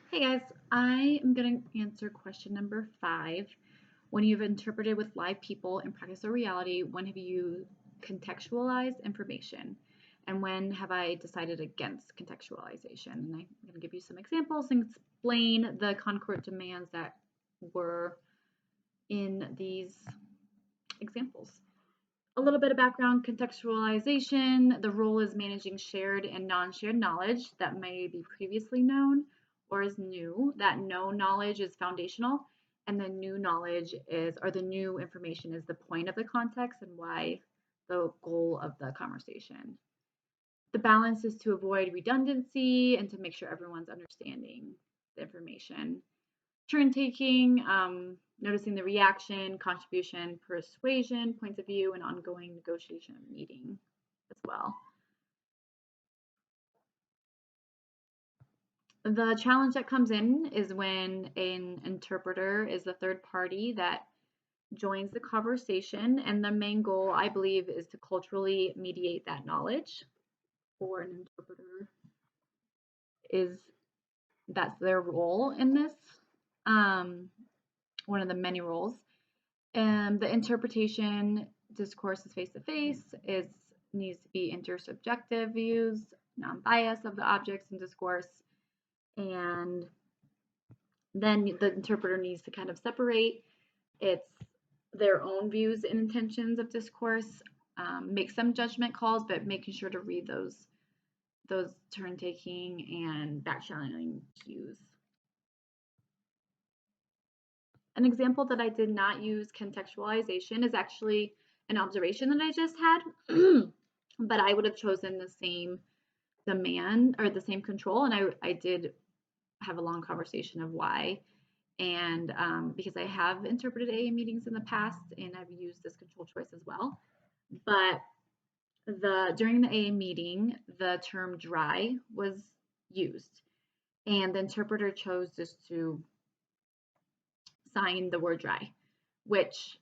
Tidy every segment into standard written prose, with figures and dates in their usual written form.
Hey guys, I am going to answer question number 5. When you've interpreted with live people in practice or reality, when have you contextualized information? And when have I decided against contextualization? And I'm going to give you some examples and explain the concrete demands that were in these examples. A little bit of background contextualization. The role is managing shared and non-shared knowledge that may be previously known or is new. That known knowledge is foundational, and the new knowledge is, or the new information is the point of the context and why the goal of the conversation. The balance is to avoid redundancy and to make sure everyone's understanding the information. Turn taking, noticing the reaction, contribution, persuasion, points of view, and ongoing negotiation meeting as well. The challenge that comes in is when an interpreter is the third party that joins the conversation, and the main goal, I believe, is to culturally mediate that knowledge. For an interpreter, is that's their role in this, one of the many roles. And the interpretation discourse is face to face. It needs to be intersubjective views, non-bias of the objects in discourse, and then the interpreter needs to kind of separate its their own views and intentions of discourse, make some judgment calls, but making sure to read those turn taking and back channeling cues. An example that I did not use contextualization is actually an observation that I just had, but I would have chosen the same demand or the same control, and I did have a long conversation of why. And because I have interpreted AA meetings in the past and I've used this control choice as well. But during the AA meeting, the term dry was used, and the interpreter chose just to sign the word dry, which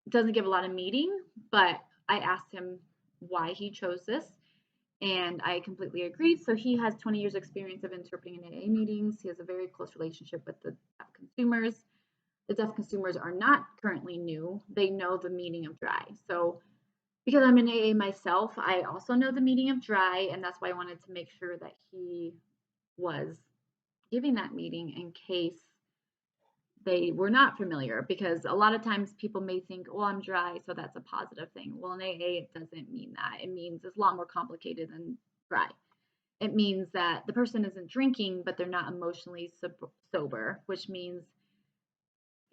doesn't give a lot of meaning, but I asked him why he chose this, and I completely agreed. So he has 20 years experience of interpreting in AA meetings. He has a very close relationship with the deaf consumers. The deaf consumers are not currently new. They know the meaning of dry. So because I'm in AA myself, I also know the meaning of dry, and that's why I wanted to make sure that he was giving that meaning in case they were not familiar, because a lot of times people may think, well, I'm dry, so that's a positive thing. Well, in AA, it doesn't mean that. It means it's a lot more complicated than dry. It means that the person isn't drinking, but they're not emotionally sober, which means,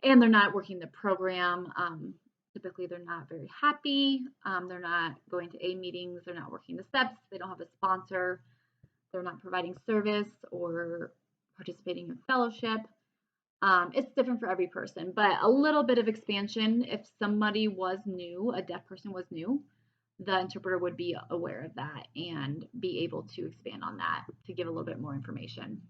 and they're not working the program. Typically, they're not very happy. They're not going to A meetings. They're not working the steps. They don't have a sponsor. They're not providing service or participating in fellowship. It's different for every person, but a little bit of expansion. If somebody was new, a deaf person was new, the interpreter would be aware of that and be able to expand on that to give a little bit more information.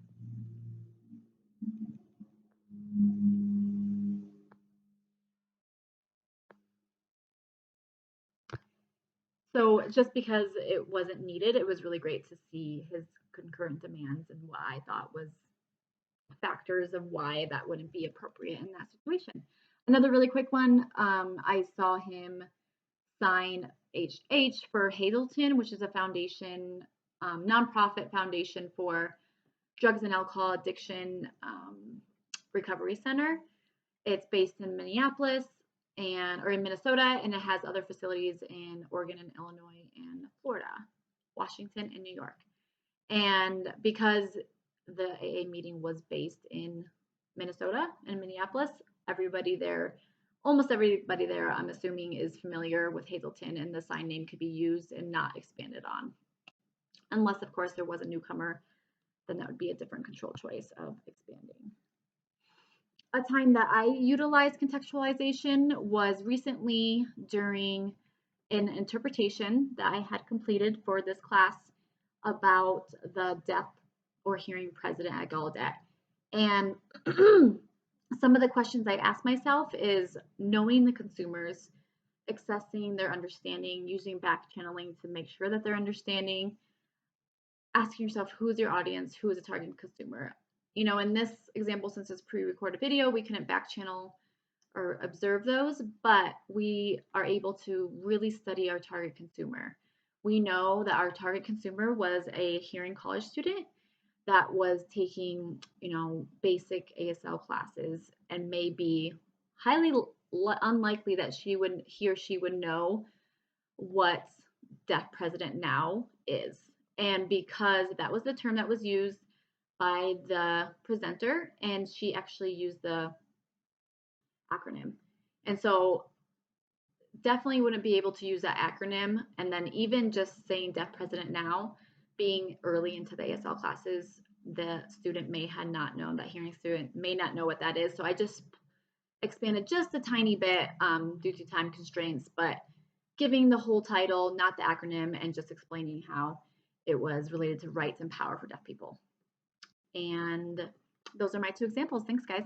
So just because it wasn't needed, it was really great to see his concurrent demands and what I thought was factors of why that wouldn't be appropriate in that situation. Another really quick one, I saw him sign HH for Hazelton, which is a foundation, nonprofit foundation for drugs and alcohol addiction recovery center. It's based in Minneapolis or in Minnesota, and it has other facilities in Oregon and Illinois and Florida, Washington and New York. And because the AA meeting was based in Minnesota and Minneapolis, almost everybody there, I'm assuming, is familiar with Hazelton, and the sign name could be used and not expanded on. Unless, of course, there was a newcomer, then that would be a different control choice of expanding. A time that I utilized contextualization was recently during an interpretation that I had completed for this class about the deaf or hearing president at Gallaudet. And some of the questions I asked myself is knowing the consumers, assessing their understanding, using back channeling to make sure that they're understanding, asking yourself, who is your audience, who is a target consumer. in this example, since it's pre-recorded video, we couldn't back channel or observe those, but we are able to really study our target consumer. We know that our target consumer was a hearing college student that was taking, basic ASL classes and may be highly unlikely that he or she would know what deaf president now is. And because that was the term that was used by the presenter, and she actually used the acronym. And so definitely wouldn't be able to use that acronym. And then even just saying deaf president now, being early into the ASL classes, the student may had not known, that hearing student may not know what that is. So I just expanded just a tiny bit due to time constraints, but giving the whole title, not the acronym, and just explaining how it was related to rights and power for deaf people. And those are my two examples. Thanks, guys.